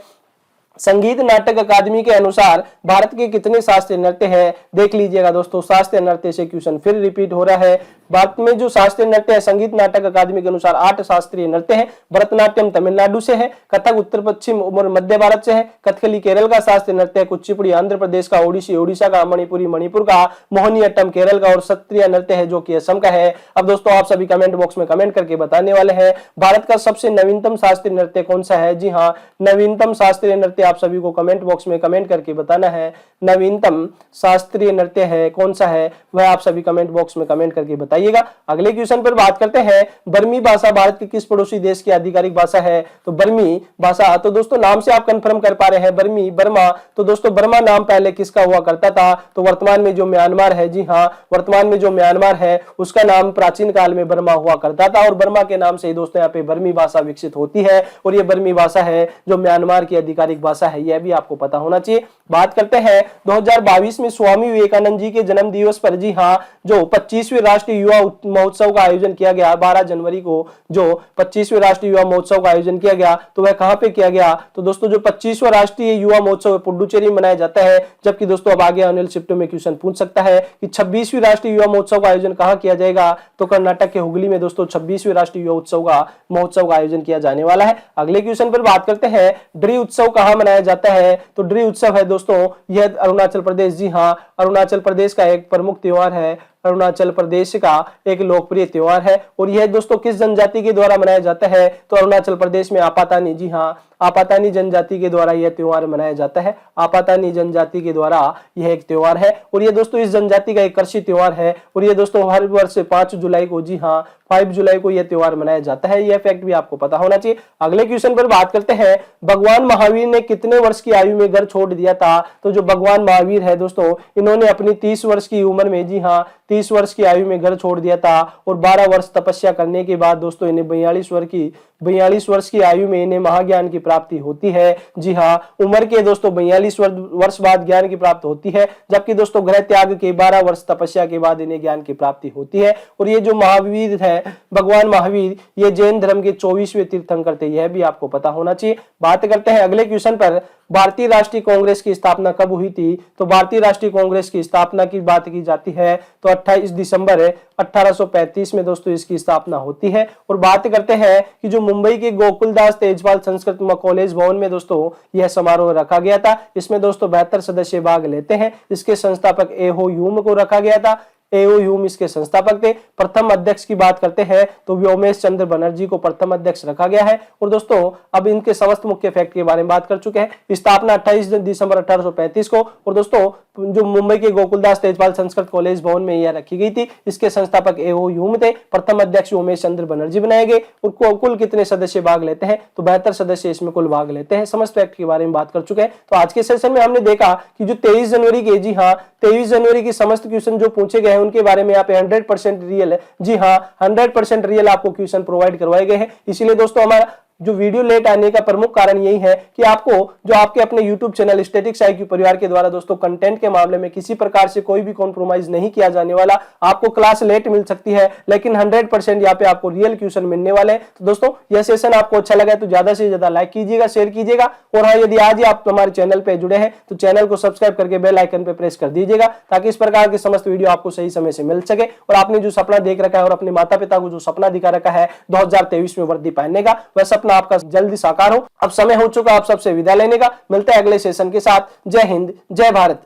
संगीत नाटक अकादमी के अनुसार भारत के कितने शास्त्रीय नृत्य हैं। देख लीजिएगा दोस्तों, शास्त्रीय नृत्य से क्वेश्चन फिर रिपीट हो रहा है। भारत में जो शास्त्रीय नृत्य है संगीत नाटक अकादमी के अनुसार 8 शास्त्रीय नृत्य हैं। भरतनाट्यम तमिलनाडु से है, कथक उत्तर पश्चिम और मध्य भारत से है, कथकली केरल का शास्त्रीय नृत्य है, कुचिपुड़ी आंध्र प्रदेश का, ओडिसी ओडिशा का, मणिपुरी मणिपुर का, मोहिनीअट्टम केरल का, और सत्रिया नृत्य है जो कि असम का है। अब दोस्तों आप सभी कमेंट बॉक्स में कमेंट करके बताने वाले हैं भारत का सबसे नवीनतम शास्त्रीय नृत्य कौन सा है। जी हाँ, नवीनतम शास्त्रीय नृत्य आप सभी को कमेंट बॉक्स में कमेंट करके बताना है। नवीनतम शास्त्रीय नृत्य है कौन सा है वह आप सभी कमेंट बॉक्स में कमेंट करके बताइए। बनाइएगा। अगले क्वेश्चन पर बात करते हैं, बर्मी भाषा भारत के किस पड़ोसी देश की आधिकारिक भाषा है? तो बर्मी भाषा, तो दोस्तों नाम से आप कंफर्म कर पा रहे हैं बर्मी, बर्मा, तो दोस्तों बर्मा नाम पहले किसका हुआ करता था? तो वर्तमान में जो म्यांमार है, जी हाँ, वर्तमान में जो म्यांमार है उसका नाम प्राचीन काल में बर्मा हुआ करता था और बर्मा के नाम से ही दोस्तों यहाँ पे बर्मी भाषा विकसित होती है और ये बर्मी भाषा है जो म्यांमार की आधिकारिक भाषा है, यह भी आपको पता होना चाहिए। बात करते हैं 2022 में स्वामी विवेकानंद जी के जन्म दिवस पर, जी हाँ, जो 25वें राष्ट्रीय युवा महोत्सव का आयोजन किया गया 12 जनवरी को, जो 25वें राष्ट्रीय युवा महोत्सव का आयोजन किया गया, तो वह कहां पे किया गया? तो दोस्तों जो 25वां राष्ट्रीय युवा महोत्सव पुडुचेरी में मनाया जाता है। जबकि दोस्तों अब आगे आने वाले शिफ्टों में क्वेश्चन पूछ सकता है कि 26वीं राष्ट्रीय युवा महोत्सव का आयोजन कहां किया जाएगा? तो कर्नाटक के हुगली में दोस्तों 26वें राष्ट्रीय युवा महोत्सव का आयोजन किया जाने वाला है। अगले क्वेश्चन पर बात करते हैं, ड्री उत्सव कहां मनाया जाता है? तो ड्री उत्सव है दोस्तों यह अरुणाचल प्रदेश, जी हाँ, अरुणाचल प्रदेश का एक प्रमुख त्योहार है, अरुणाचल प्रदेश का एक लोकप्रिय त्योहार है और यह दोस्तों किस जनजाति के द्वारा मनाया जाता है? तो अरुणाचल प्रदेश में आपातानी, जी हाँ, आपातानी जनजाति के द्वारा यह त्योहार मनाया जाता है। आपातानी जनजाति के द्वारा यह एक त्योहार है और यह दोस्तों इस जनजाति का एक कृषि त्योहार है और यह दोस्तों हर वर्ष 5 जुलाई को, जी हाँ, 5 जुलाई को यह त्योहार मनाया जाता है। यह फैक्ट भी आपको पता होना चाहिए। अगले क्वेश्चन पर बात करते हैं, भगवान महावीर ने कितने वर्ष की आयु में घर छोड़ दिया था? तो जो भगवान महावीर है दोस्तों, इन्होंने अपनी 30 वर्ष की उम्र में, जी हाँ, 30 वर्ष की आयु में घर छोड़ दिया था और 12 वर्ष तपस्या करने के बाद दोस्तों इन्हें 42 वर्ष की आयु में इन्हें महाज्ञान की प्राप्ति होती है। जी हाँ, उम्र के दोस्तों 42 वर्ष बाद ज्ञान की प्राप्ति होती है, जबकि दोस्तों गृह त्याग के 12 वर्ष तपस्या के बाद इन्हें ज्ञान की प्राप्ति होती है। और ये जो महावीर है, भगवान महावीर, ये जैन धर्म के 24वें तीर्थंकर थे, यह भी आपको पता होना चाहिए। बात करते हैं अगले क्वेश्चन पर, भारतीय राष्ट्रीय कांग्रेस की स्थापना कब हुई थी? तो भारतीय राष्ट्रीय कांग्रेस की स्थापना की बात की जाती है तो 28 दिसंबर 1835 में दोस्तों इसकी स्थापना होती है। और बात करते हैं कि जो मुंबई के गोकुलदास तेजपाल संस्कृत कॉलेज भवन में दोस्तों यह समारोह रखा गया था। इसमें दोस्तों 72 सदस्य भाग लेते हैं। इसके संस्थापक एहो ह्यूम को रखा गया था। एओ ह्यूम इसके संस्थापक थे। प्रथम अध्यक्ष की बात करते हैं तो व्योमेश चंद्र बनर्जी को प्रथम अध्यक्ष रखा गया है। और दोस्तों अब इनके समस्त मुख्य फैक्ट के बारे में बात कर चुके हैं। स्थापना 28 दिसंबर 1835 को, और दोस्तों जो मुंबई के गोकुलदास तेजपाल संस्कृत कॉलेज भवन में यह रखी गई थी। इसके संस्थापक एओ ह्यूम थे। प्रथम अध्यक्ष व्योमेश चंद्र बनर्जी बनाए गए। और कुल कितने सदस्य भाग लेते हैं? तो 72 सदस्य इसमें कुल भाग लेते हैं। समस्त फैक्ट के बारे में बात कर चुके हैं। तो आज के सेशन में हमने देखा कि जो 23 जनवरी के, जी हाँ, 23 जनवरी की समस्त क्वेश्चन जो पूछे गए हैं उनके बारे में यहाँ पे 100% रियल है। जी हाँ, 100% रियल आपको क्वेश्चन प्रोवाइड करवाए गए हैं। इसीलिए दोस्तों हमारा जो वीडियो लेट आने का प्रमुख कारण यही है कि आपको जो आपके अपने YouTube चैनल स्टैटिक्स IQ परिवार के द्वारा दोस्तों कंटेंट के मामले में किसी प्रकार से कोई भी कॉम्प्रोमाइज नहीं किया जाने वाला। आपको क्लास लेट मिल सकती है लेकिन 100% यहाँ पे आपको रियल क्वेश्चन मिलने वाले हैं। तो दोस्तों यह सेशन आपको अच्छा लगा तो ज्यादा से ज्यादा लाइक कीजिएगा, शेयर कीजिएगा। और हाँ, यदि आज ही आप हमारे चैनल पे जुड़े हैं तो चैनल को सब्सक्राइब करके बेल आइकन पे प्रेस कर दीजिएगा ताकि इस प्रकार के समस्त वीडियो आपको सही समय से मिल सके। और आपने जो सपना देख रखा है और अपने माता पिता को जो सपना दिखा रखा है 2023 में वर्दी पहनने का, वह सपना आपका जल्दी साकार हो। अब समय हो चुका आप सबसे विदा लेने का। मिलते हैं अगले सेशन के साथ। जय हिंद, जय भारत।